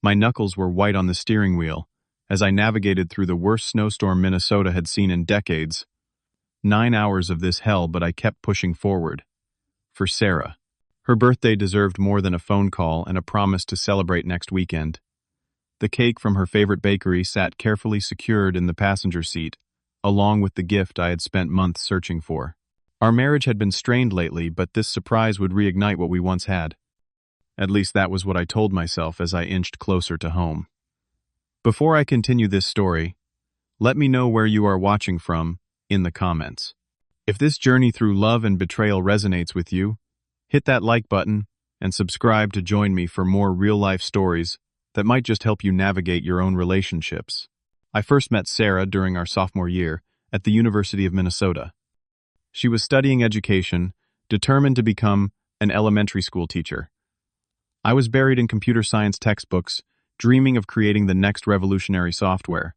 My knuckles were white on the steering wheel as I navigated through the worst snowstorm Minnesota had seen in decades. 9 hours of this hell, but I kept pushing forward. For Sarah. Her birthday deserved more than a phone call and a promise to celebrate next weekend. The cake from her favorite bakery sat carefully secured in the passenger seat, along with the gift I had spent months searching for. Our marriage had been strained lately, but this surprise would reignite what we once had. At least that was what I told myself as I inched closer to home. Before I continue this story, let me know where you are watching from in the comments. If this journey through love and betrayal resonates with you, hit that like button and subscribe to join me for more real-life stories that might just help you navigate your own relationships. I first met Sarah during our sophomore year at the University of Minnesota. She was studying education, determined to become an elementary school teacher. I was buried in computer science textbooks, dreaming of creating the next revolutionary software.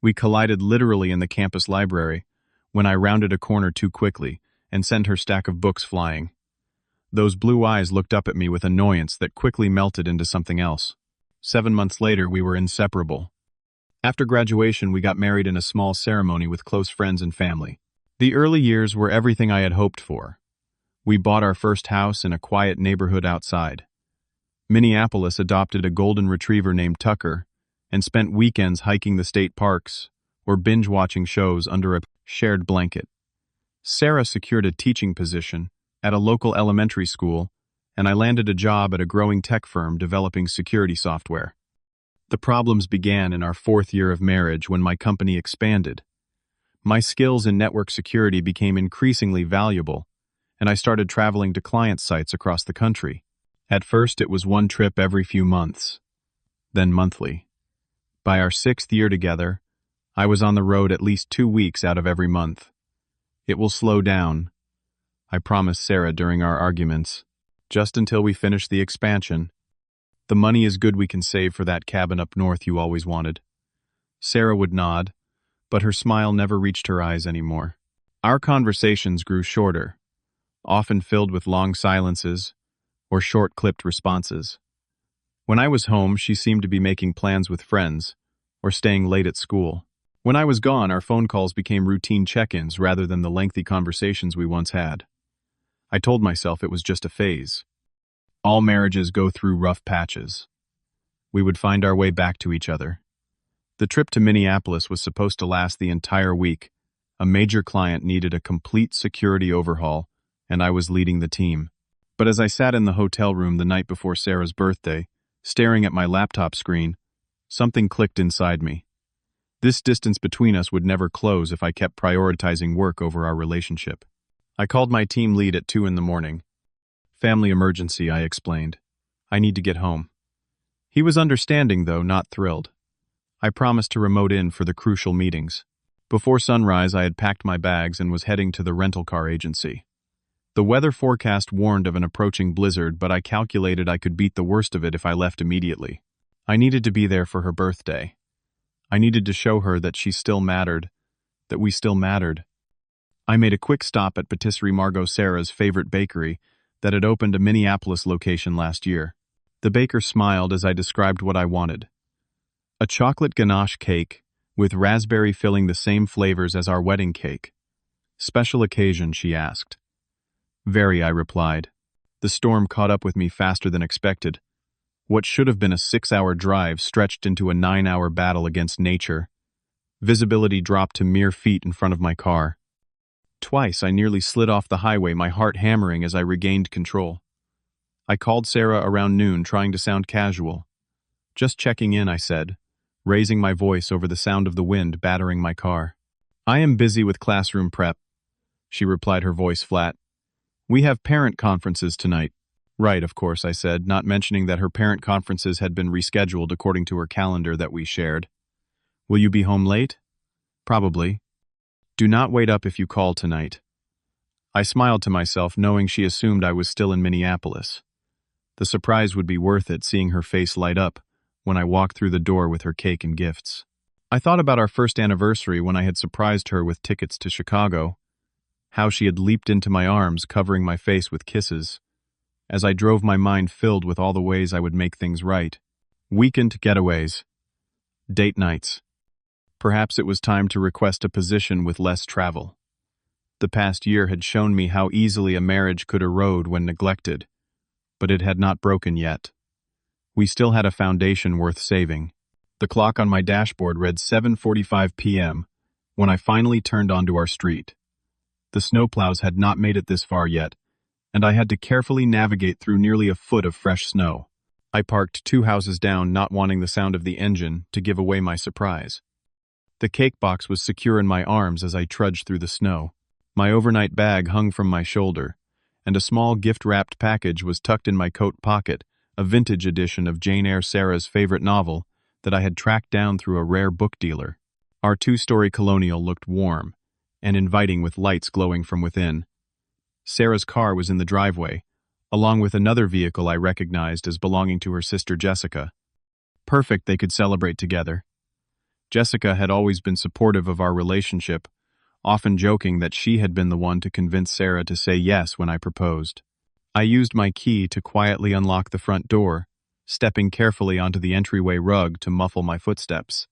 We collided literally in the campus library when I rounded a corner too quickly and sent her stack of books flying. Those blue eyes looked up at me with annoyance that quickly melted into something else. 7 months later, we were inseparable. After graduation, we got married in a small ceremony with close friends and family. The early years were everything I had hoped for. We bought our first house in a quiet neighborhood outside. Minneapolis adopted a golden retriever named Tucker and spent weekends hiking the state parks or binge-watching shows under a shared blanket. Sarah secured a teaching position at a local elementary school, and I landed a job at a growing tech firm developing security software. The problems began in our 4th year of marriage when my company expanded. My skills in network security became increasingly valuable, and I started traveling to client sites across the country. At first, it was one trip every few months, then monthly. By our 6th year together, I was on the road at least 2 weeks out of every month. It will slow down, I promised Sarah during our arguments, just until we finish the expansion. The money is good we can save for that cabin up north you always wanted. Sarah would nod, but her smile never reached her eyes anymore. Our conversations grew shorter, often filled with long silences or short-clipped responses. When I was home, she seemed to be making plans with friends or staying late at school. When I was gone, our phone calls became routine check-ins rather than the lengthy conversations we once had. I told myself it was just a phase. All marriages go through rough patches. We would find our way back to each other. The trip to Minneapolis was supposed to last the entire week. A major client needed a complete security overhaul, and I was leading the team. But as I sat in the hotel room the night before Sarah's birthday, staring at my laptop screen, something clicked inside me. This distance between us would never close if I kept prioritizing work over our relationship. I called my team lead at 2 a.m. "Family emergency," I explained. "I need to get home." He was understanding, though not thrilled. I promised to remote in for the crucial meetings. Before sunrise, I had packed my bags and was heading to the rental car agency. The weather forecast warned of an approaching blizzard, but I calculated I could beat the worst of it if I left immediately. I needed to be there for her birthday. I needed to show her that she still mattered, that we still mattered. I made a quick stop at Patisserie Margot, Sarah's favorite bakery that had opened a Minneapolis location last year. The baker smiled as I described what I wanted. A chocolate ganache cake with raspberry filling the same flavors as our wedding cake. "Special occasion?" she asked. "Very," I replied. The storm caught up with me faster than expected. What should have been a 6-hour drive stretched into a 9-hour battle against nature. Visibility dropped to mere feet in front of my car. Twice I nearly slid off the highway, my heart hammering as I regained control. I called Sarah around noon, trying to sound casual. "Just checking in," I said, raising my voice over the sound of the wind battering my car. "I am busy with classroom prep," she replied, her voice flat. "We have parent conferences tonight." "Right, of course," I said, not mentioning that her parent conferences had been rescheduled according to her calendar that we shared. "Will you be home late?" "Probably." "Do not wait up if you call tonight." I smiled to myself, knowing she assumed I was still in Minneapolis. The surprise would be worth it, seeing her face light up when I walked through the door with her cake and gifts. I thought about our first anniversary when I had surprised her with tickets to Chicago, how she had leaped into my arms, covering my face with kisses, as I drove, my mind filled with all the ways I would make things right. Weekend getaways. Date nights. Perhaps it was time to request a position with less travel. The past year had shown me how easily a marriage could erode when neglected, but it had not broken yet. We still had a foundation worth saving. The clock on my dashboard read 7:45 p.m. when I finally turned onto our street. The snowplows had not made it this far yet, and I had to carefully navigate through nearly a foot of fresh snow. I parked 2 houses down, not wanting the sound of the engine to give away my surprise. The cake box was secure in my arms as I trudged through the snow. My overnight bag hung from my shoulder, and a small gift-wrapped package was tucked in my coat pocket, a vintage edition of Jane Eyre Sarah's favorite novel that I had tracked down through a rare book dealer. Our 2-story colonial looked warm and inviting with lights glowing from within. Sarah's car was in the driveway, along with another vehicle I recognized as belonging to her sister Jessica. Perfect, they could celebrate together. Jessica had always been supportive of our relationship, often joking that she had been the one to convince Sarah to say yes when I proposed. I used my key to quietly unlock the front door, stepping carefully onto the entryway rug to muffle my footsteps.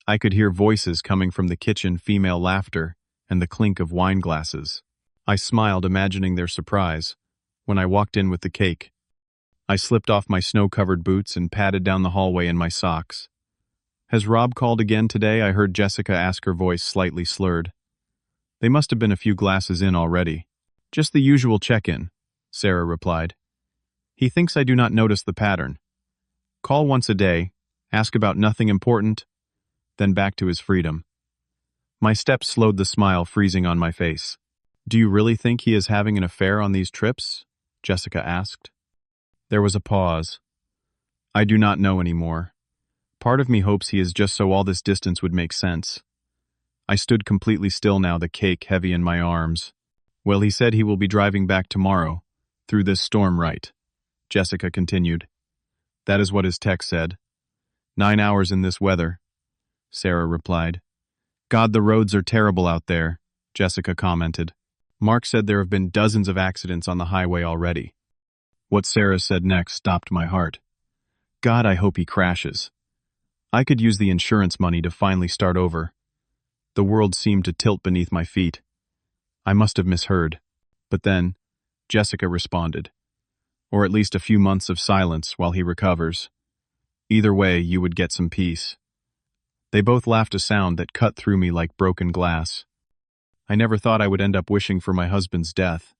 I could hear voices coming from the kitchen, female laughter, and the clink of wine glasses. I smiled, imagining their surprise when I walked in with the cake. I slipped off my snow-covered boots and padded down the hallway in my socks. "Has Rob called again today?" I heard Jessica ask, her voice slightly slurred. They must have been a few glasses in already. "Just the usual check-in," Sarah replied. "He thinks I do not notice the pattern. Call once a day, ask about nothing important, then back to his freedom." My steps slowed, the smile freezing on my face. "Do you really think he is having an affair on these trips?" Jessica asked. There was a pause. "I do not know anymore. Part of me hopes he is just so all this distance would make sense." I stood completely still now, the cake heavy in my arms. "Well, he said he will be driving back tomorrow, through this storm, right?" Jessica continued. "That is what his text said. 9 hours in this weather," Sarah replied. "God, the roads are terrible out there," Jessica commented. "Mark said there have been dozens of accidents on the highway already." What Sarah said next stopped my heart. God, I hope he crashes. I could use the insurance money to finally start over. The world seemed to tilt beneath my feet. I must have misheard. But then, Jessica responded. "Or at least a few months of silence while he recovers. Either way, you would get some peace." They both laughed, a sound that cut through me like broken glass. "I never thought I would end up wishing for my husband's death."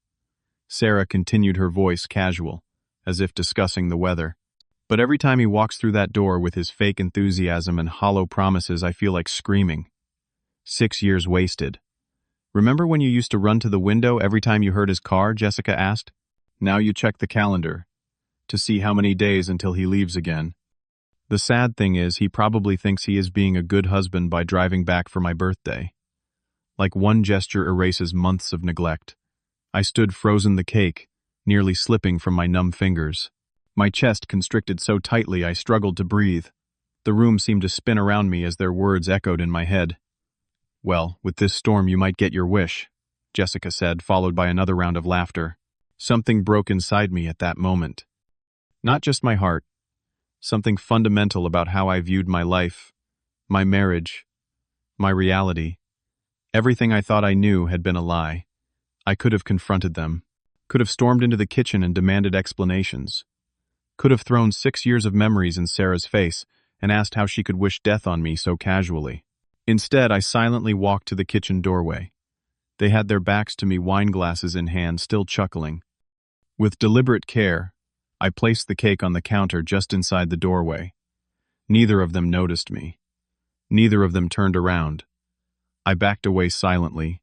Sarah continued, her voice casual, as if discussing the weather. "But every time he walks through that door with his fake enthusiasm and hollow promises, I feel like screaming. 6 years wasted." "Remember when you used to run to the window every time you heard his car?" Jessica asked. "Now you check the calendar to see how many days until he leaves again. The sad thing is, he probably thinks he is being a good husband by driving back for my birthday. Like one gesture erases months of neglect." I stood frozen, the cake nearly slipping from my numb fingers. My chest constricted so tightly I struggled to breathe. The room seemed to spin around me as their words echoed in my head. "Well, with this storm you might get your wish," Jessica said, followed by another round of laughter. Something broke inside me at that moment. Not just my heart. Something fundamental about how I viewed my life, my marriage, my reality. Everything I thought I knew had been a lie. I could have confronted them. Could have stormed into the kitchen and demanded explanations. Could have thrown 6 years of memories in Sarah's face and asked how she could wish death on me so casually. Instead, I silently walked to the kitchen doorway. They had their backs to me, wine glasses in hand, still chuckling. With deliberate care, I placed the cake on the counter just inside the doorway. Neither of them noticed me. Neither of them turned around. I backed away silently,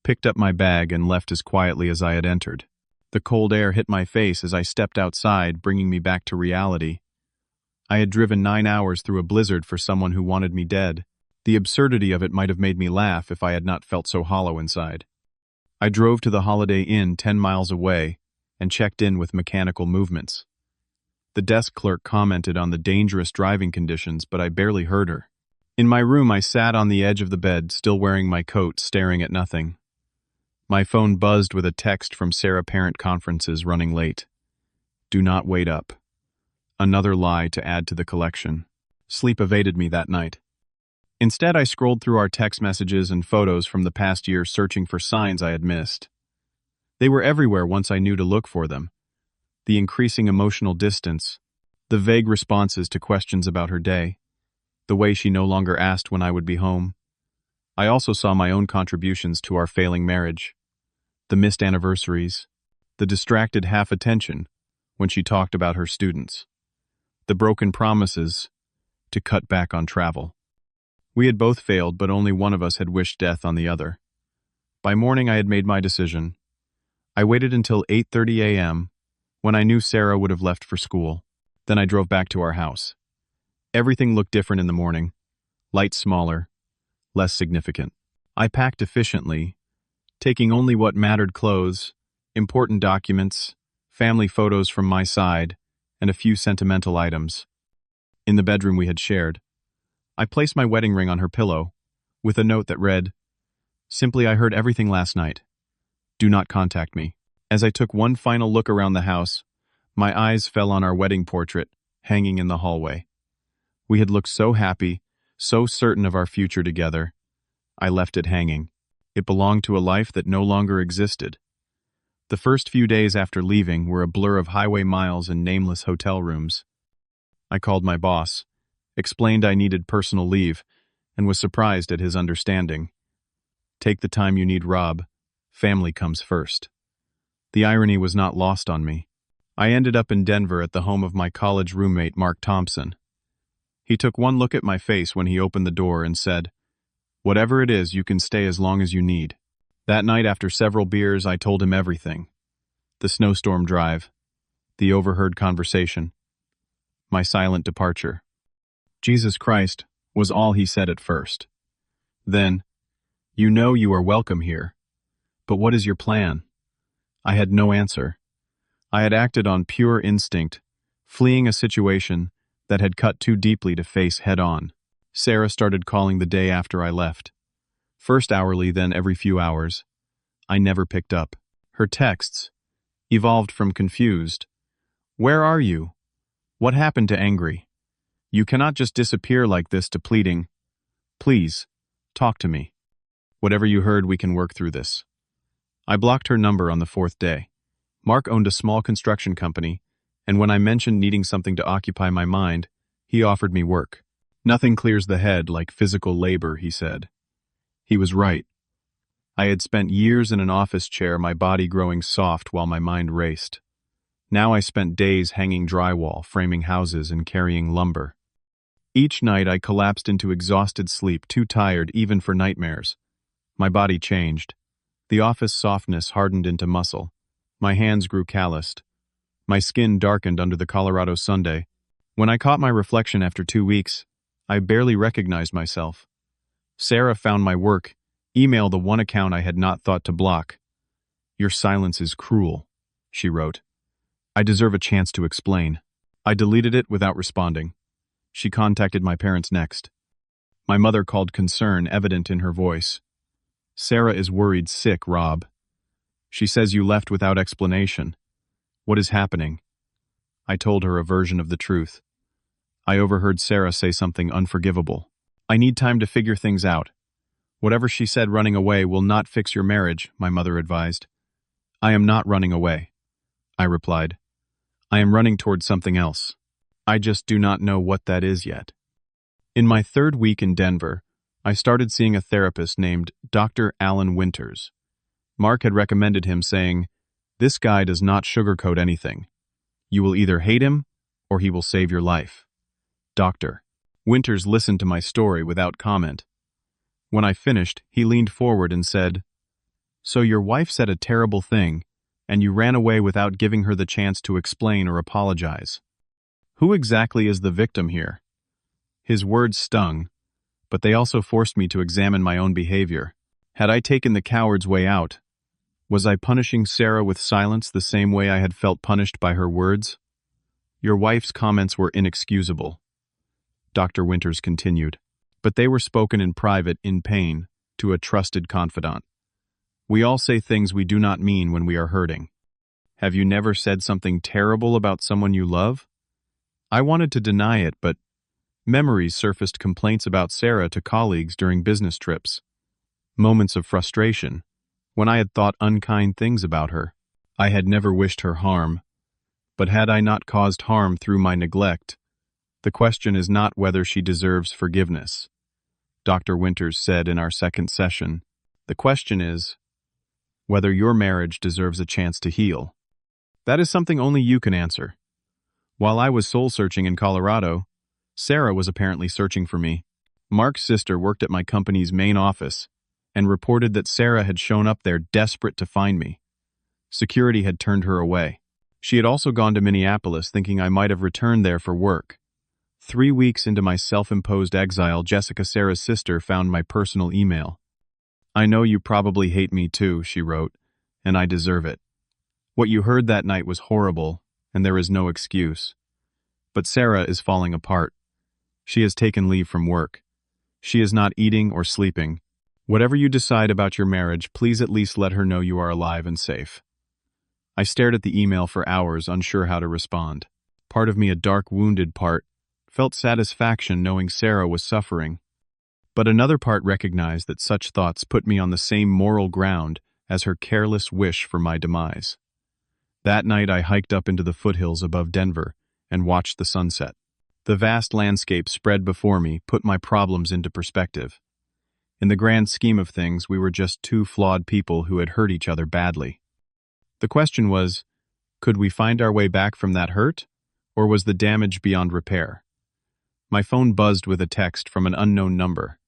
picked up my bag, and left as quietly as I had entered. The cold air hit my face as I stepped outside, bringing me back to reality. I had driven 9 hours through a blizzard for someone who wanted me dead. The absurdity of it might have made me laugh if I had not felt so hollow inside. I drove to the Holiday Inn 10 miles away and checked in with mechanical movements. The desk clerk commented on the dangerous driving conditions, but I barely heard her. In my room, I sat on the edge of the bed, still wearing my coat, staring at nothing. My phone buzzed with a text from Sarah, parent conferences running late. "Do not wait up." Another lie to add to the collection. Sleep evaded me that night. Instead, I scrolled through our text messages and photos from the past year searching for signs I had missed. They were everywhere once I knew to look for them. The increasing emotional distance, the vague responses to questions about her day, the way she no longer asked when I would be home. I also saw my own contributions to our failing marriage. The missed anniversaries, the distracted half-attention when she talked about her students, the broken promises to cut back on travel. We had both failed, but only one of us had wished death on the other. By morning, I had made my decision. I waited until 8:30 a.m., when I knew Sarah would have left for school. Then I drove back to our house. Everything looked different in the morning. Lights smaller, less significant. I packed efficiently, taking only what mattered: clothes, important documents, family photos from my side, and a few sentimental items. In the bedroom we had shared, I placed my wedding ring on her pillow, with a note that read, "Simply, I heard everything last night. Do not contact me." As I took one final look around the house, my eyes fell on our wedding portrait, hanging in the hallway. We had looked so happy, so certain of our future together. I left it hanging. It belonged to a life that no longer existed. The first few days after leaving were a blur of highway miles and nameless hotel rooms. I called my boss, explained I needed personal leave, and was surprised at his understanding. "Take the time you need, Rob. Family comes first." The irony was not lost on me. I ended up in Denver at the home of my college roommate, Mark Thompson. He took one look at my face when he opened the door and said, "Whatever it is, you can stay as long as you need." That night, after several beers, I told him everything. The Snowstorm drive, the overheard conversation, my silent departure. "Jesus Christ," was all he said at first. Then, "You know you are welcome here. But what is your plan?" I had no answer. I had acted on pure instinct, fleeing a situation that had cut too deeply to face head-on. Sarah started calling the day after I left. First hourly, then every few hours. I never picked up. Her texts evolved from confused, "Where are you? What happened?" to angry, "You cannot just disappear like this," to pleading, "Please, talk to me. Whatever you heard, we can work through this." I blocked her number on the fourth day. Mark owned a small construction company, and when I mentioned needing something to occupy my mind, he offered me work. "Nothing clears the head like physical labor," he said. He was right. I had spent years in an office chair, my body growing soft while my mind raced. Now I spent days hanging drywall, framing houses, and carrying lumber. Each night I collapsed into exhausted sleep, too tired even for nightmares. My body changed. The office softness hardened into muscle. My hands grew calloused. My skin darkened under the Colorado Sunday. When I caught my reflection after 2 weeks, I barely recognized myself. Sarah found my work, emailed the one account I had not thought to block. "Your silence is cruel," she wrote. "I deserve a chance to explain." I deleted it without responding. She contacted my parents next. My mother called, concern evident in her voice. "Sarah is worried sick, Rob. She says you left without explanation. What is happening?" I told her a version of the truth. I overheard Sarah say something unforgivable. "I need time to figure things out. Whatever she said, running away will not fix your marriage," my mother advised. "I am not running away," I replied. "I am running towards something else. I just do not know what that is yet." In my third week in Denver, I started seeing a therapist named Dr. Alan Winters. Mark had recommended him, saying, "This guy does not sugarcoat anything. You will either hate him, or he will save your life." Dr. Winters listened to my story without comment. When I finished, he leaned forward and said, "So your wife said a terrible thing, and you ran away without giving her the chance to explain or apologize. Who exactly is the victim here?" His words stung, but they also forced me to examine my own behavior. Had I taken the coward's way out? Was I punishing Sarah with silence the same way I had felt punished by her words? "Your wife's comments were inexcusable," Dr. Winters continued, "but they were spoken in private, in pain, to a trusted confidant. We all say things we do not mean when we are hurting. Have you never said something terrible about someone you love?" I wanted to deny it, but memories surfaced complaints about Sarah to colleagues during business trips. Moments of frustration, when I had thought unkind things about her. I had never wished her harm, but had I not caused harm through my neglect? The question is not whether she deserves forgiveness, Dr. Winters said in our second session. The question is whether your marriage deserves a chance to heal. That is something only you can answer. While I was soul-searching in Colorado, Sarah was apparently searching for me. Mark's sister worked at my company's main office and reported that Sarah had shown up there desperate to find me. Security had turned her away. She had also gone to Minneapolis thinking I might have returned there for work. 3 weeks into my self-imposed exile, Jessica, Sarah's sister, found my personal email. "I know you probably hate me too," she wrote, "and I deserve it. What you heard that night was horrible, and there is no excuse. But Sarah is falling apart. She has taken leave from work. She is not eating or sleeping. Whatever you decide about your marriage, please at least let her know you are alive and safe." I stared at the email for hours, unsure how to respond. Part of me, a dark, wounded part, felt satisfaction knowing Sarah was suffering. But another part recognized that such thoughts put me on the same moral ground as her careless wish for my demise. That night I hiked up into the foothills above Denver and watched the sunset. The vast landscape spread before me put my problems into perspective. In the grand scheme of things, we were just two flawed people who had hurt each other badly. The question was, could we find our way back from that hurt, or was the damage beyond repair? My phone buzzed with a text from an unknown number.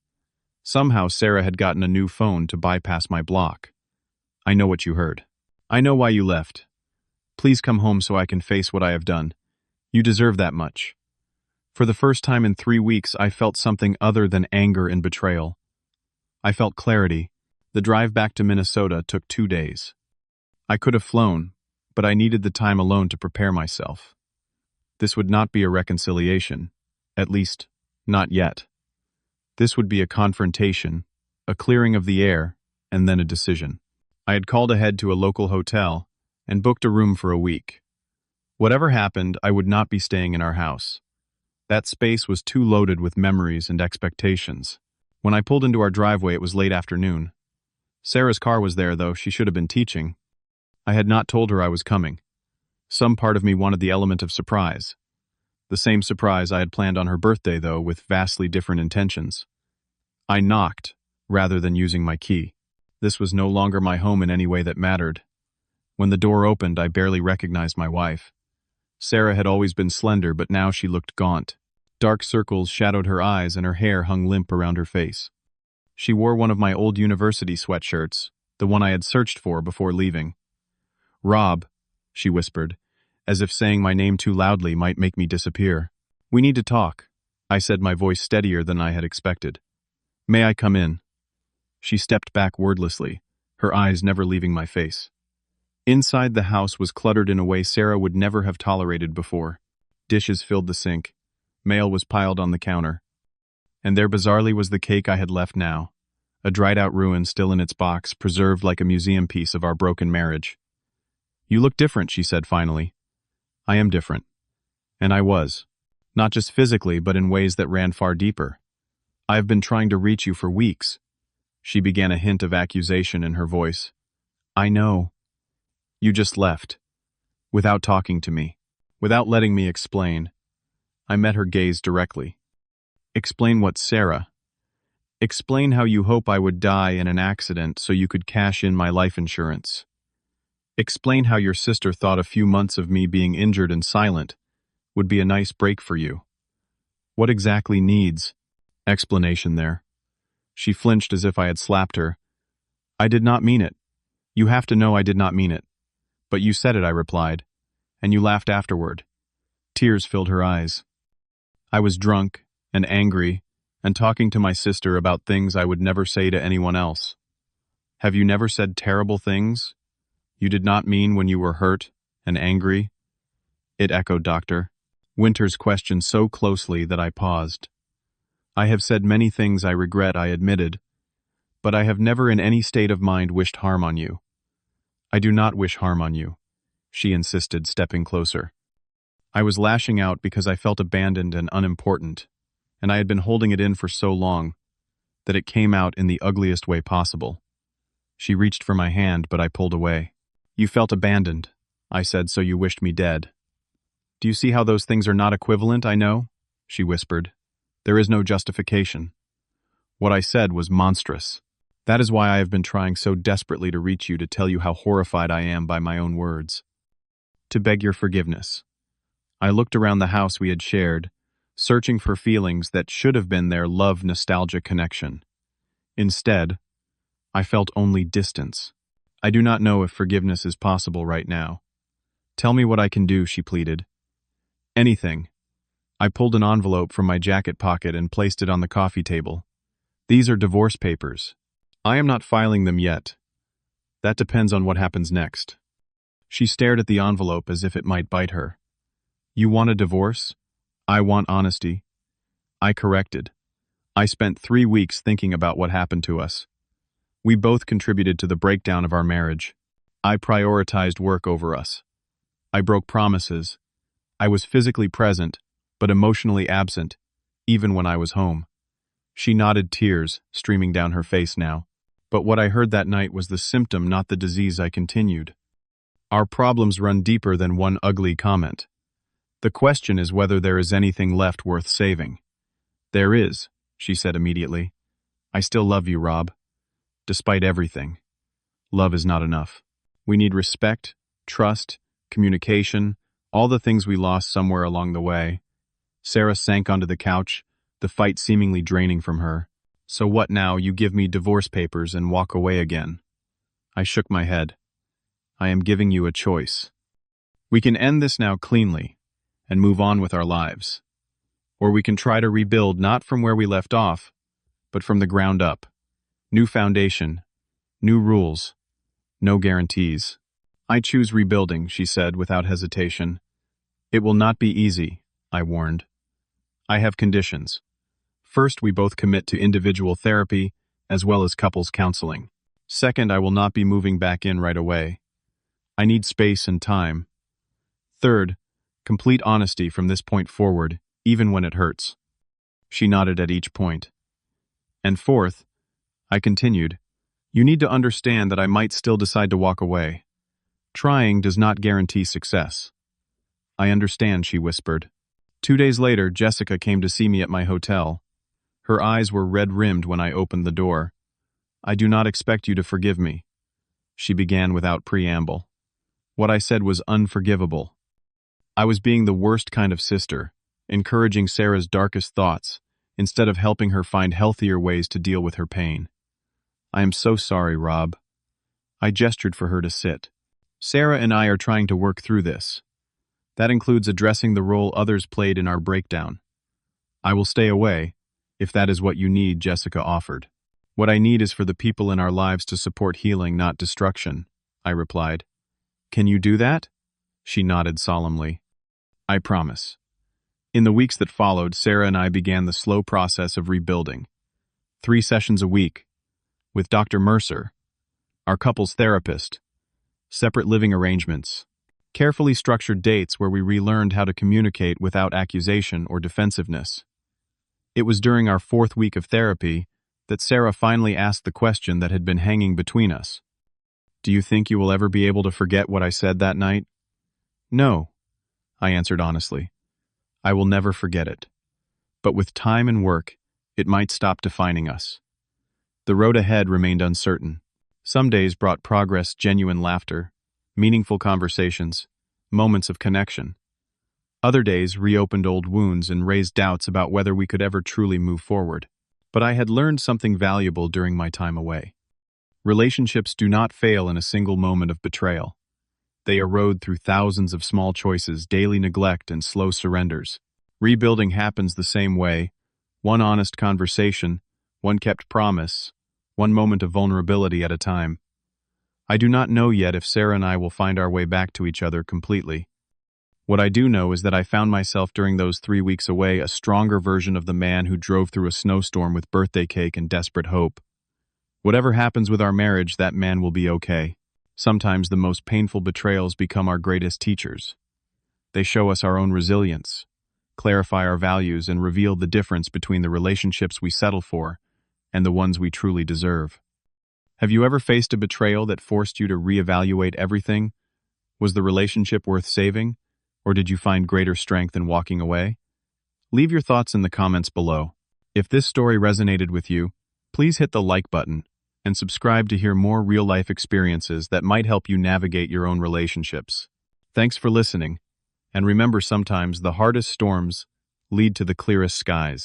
Somehow Sarah had gotten a new phone to bypass my block. "I know what you heard. I know why you left. Please come home so I can face what I have done. You deserve that much." For the first time in 3 weeks, I felt something other than anger and betrayal. I felt clarity. The drive back to Minnesota took 2 days. I could have flown, but I needed the time alone to prepare myself. This would not be a reconciliation, at least, not yet. This would be a confrontation, a clearing of the air, and then a decision. I had called ahead to a local hotel and booked a room for a week. Whatever happened, I would not be staying in our house. That space was too loaded with memories and expectations. When I pulled into our driveway, it was late afternoon. Sarah's car was there, though she should have been teaching. I had not told her I was coming. Some part of me wanted the element of surprise. The same surprise I had planned on her birthday, though, with vastly different intentions. I knocked, rather than using my key. This was no longer my home in any way that mattered. When the door opened, I barely recognized my wife. Sarah had always been slender, but now she looked gaunt. Dark circles shadowed her eyes and her hair hung limp around her face. She wore one of my old university sweatshirts, the one I had searched for before leaving. "Rob," she whispered, as if saying my name too loudly might make me disappear. "We need to talk," I said, my voice steadier than I had expected. "May I come in?" She stepped back wordlessly, her eyes never leaving my face. Inside, the house was cluttered in a way Sarah would never have tolerated before. Dishes filled the sink. Mail was piled on the counter. And there bizarrely was the cake I had left now, a dried-out ruin still in its box, preserved like a museum piece of our broken marriage. "You look different," she said finally. "I am different." And I was. Not just physically, but in ways that ran far deeper. "I have been trying to reach you for weeks." She began, a hint of accusation in her voice. "I know. You just left. Without talking to me. Without letting me explain." I met her gaze directly. "Explain what, Sarah?" "Explain how you hope I would die in an accident so you could cash in my life insurance. Explain how your sister thought a few months of me being injured and silent would be a nice break for you. What exactly needs explanation there?" She flinched as if I had slapped her. "I did not mean it. You have to know I did not mean it." "But you said it," I replied, "and you laughed afterward." Tears filled her eyes. I was drunk and angry and talking to my sister about things I would never say to anyone else. "Have you never said terrible things you did not mean when you were hurt and angry?" It echoed Dr. Winter's question so closely that I paused. "I have said many things I regret," I admitted, "but I have never in any state of mind wished harm on you." "I do not wish harm on you," she insisted, stepping closer. I was lashing out because I felt abandoned and unimportant, and I had been holding it in for so long that it came out in the ugliest way possible. She reached for my hand, but I pulled away. "You felt abandoned," I said, "so you wished me dead." "Do you see how those things are not equivalent, I know?" she whispered. "There is no justification." What I said was monstrous. That is why I have been trying so desperately to reach you to tell you how horrified I am by my own words. To beg your forgiveness. I looked around the house we had shared, searching for feelings that should have been their love-nostalgia connection. Instead, I felt only distance. "I do not know if forgiveness is possible right now. Tell me what I can do," she pleaded. "Anything." I pulled an envelope from my jacket pocket and placed it on the coffee table. "These are divorce papers. I am not filing them yet. That depends on what happens next." She stared at the envelope as if it might bite her. "You want a divorce? I want honesty." I corrected. "I spent 3 weeks thinking about what happened to us. We both contributed to the breakdown of our marriage. I prioritized work over us. I broke promises. I was physically present, but emotionally absent, even when I was home." She nodded, tears streaming down her face now. "But what I heard that night was the symptom, not the disease," I continued. "Our problems run deeper than one ugly comment. The question is whether there is anything left worth saving." "There is," she said immediately. "I still love you, Rob. Despite everything. Love is not enough. We need respect, trust, communication, all the things we lost somewhere along the way." Sarah sank onto the couch, the fight seemingly draining from her. "So what now? You give me divorce papers and walk away again?" I shook my head. "I am giving you a choice. We can end this now cleanly and move on with our lives. Or we can try to rebuild not from where we left off, but from the ground up. New foundation, new rules, no guarantees." "I choose rebuilding," she said without hesitation. "It will not be easy," I warned. "I have conditions. First, we both commit to individual therapy as well as couples counseling. Second, I will not be moving back in right away. I need space and time. Third, complete honesty from this point forward, even when it hurts." She nodded at each point. "And fourth," I continued, "you need to understand that I might still decide to walk away. Trying does not guarantee success." "I understand," she whispered. 2 days later, Jessica came to see me at my hotel. Her eyes were red-rimmed when I opened the door. "I do not expect you to forgive me," she began without preamble. What I said was unforgivable. I was being the worst kind of sister, encouraging Sarah's darkest thoughts, instead of helping her find healthier ways to deal with her pain. "I am so sorry, Rob." I gestured for her to sit. "Sarah and I are trying to work through this. That includes addressing the role others played in our breakdown. I will stay away, if that is what you need," Jessica offered. "What I need is for the people in our lives to support healing, not destruction," I replied. "Can you do that?" She nodded solemnly. "I promise." In the weeks that followed, Sarah and I began the slow process of rebuilding. 3 sessions a week, with Dr. Mercer, our couples therapist, separate living arrangements, carefully structured dates where we relearned how to communicate without accusation or defensiveness. It was during our 4th week of therapy that Sarah finally asked the question that had been hanging between us. "Do you think you will ever be able to forget what I said that night?" "No," I answered honestly. "I will never forget it. But with time and work, it might stop defining us." The road ahead remained uncertain. Some days brought progress, genuine laughter, meaningful conversations, moments of connection. Other days reopened old wounds and raised doubts about whether we could ever truly move forward. But I had learned something valuable during my time away. Relationships do not fail in a single moment of betrayal. They erode through thousands of small choices, daily neglect, and slow surrenders. Rebuilding happens the same way: one honest conversation, one kept promise, one moment of vulnerability at a time. I do not know yet if Sarah and I will find our way back to each other completely. What I do know is that I found myself during those 3 weeks away a stronger version of the man who drove through a snowstorm with birthday cake and desperate hope. Whatever happens with our marriage, that man will be okay. Sometimes the most painful betrayals become our greatest teachers. They show us our own resilience, clarify our values, and reveal the difference between the relationships we settle for and the ones we truly deserve. Have you ever faced a betrayal that forced you to reevaluate everything? Was the relationship worth saving, or did you find greater strength in walking away? Leave your thoughts in the comments below. If this story resonated with you, please hit the like button and subscribe to hear more real-life experiences that might help you navigate your own relationships. Thanks for listening, and remember, sometimes the hardest storms lead to the clearest skies.